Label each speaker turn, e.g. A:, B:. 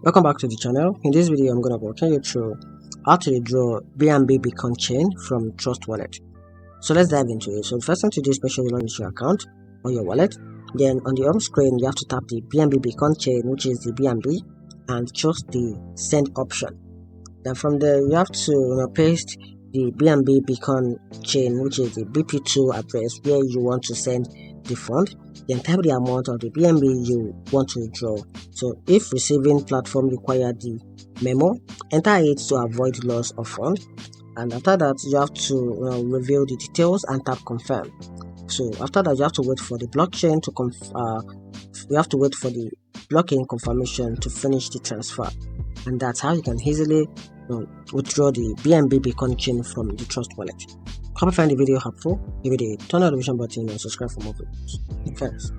A: Welcome back to the channel. In this video, I'm going to be walking you through how to withdraw BNB Beacon Chain from Trust Wallet. So let's dive into it. So the first thing to do is make sure you log into your account or your wallet. Then on the home screen, you have to tap the BNB Beacon Chain, which is the BNB, and choose the send option. Then from there, you have to paste the BNB Beacon Chain, which is the BP2 address where you want to send the fund. Then type the amount of the BNB you want to withdraw. So if receiving platform require the memo, enter it to avoid loss of fund. And after that, you have to reveal the details and tap confirm. So after that, you have to wait for the blockchain to you have to wait for the blockchain confirmation to finish the transfer. And that's how you can easily withdraw the BNB Beacon Chain from the Trust Wallet. Hope you find the video helpful. Give it a turn on the notification button and subscribe for more videos. Thanks.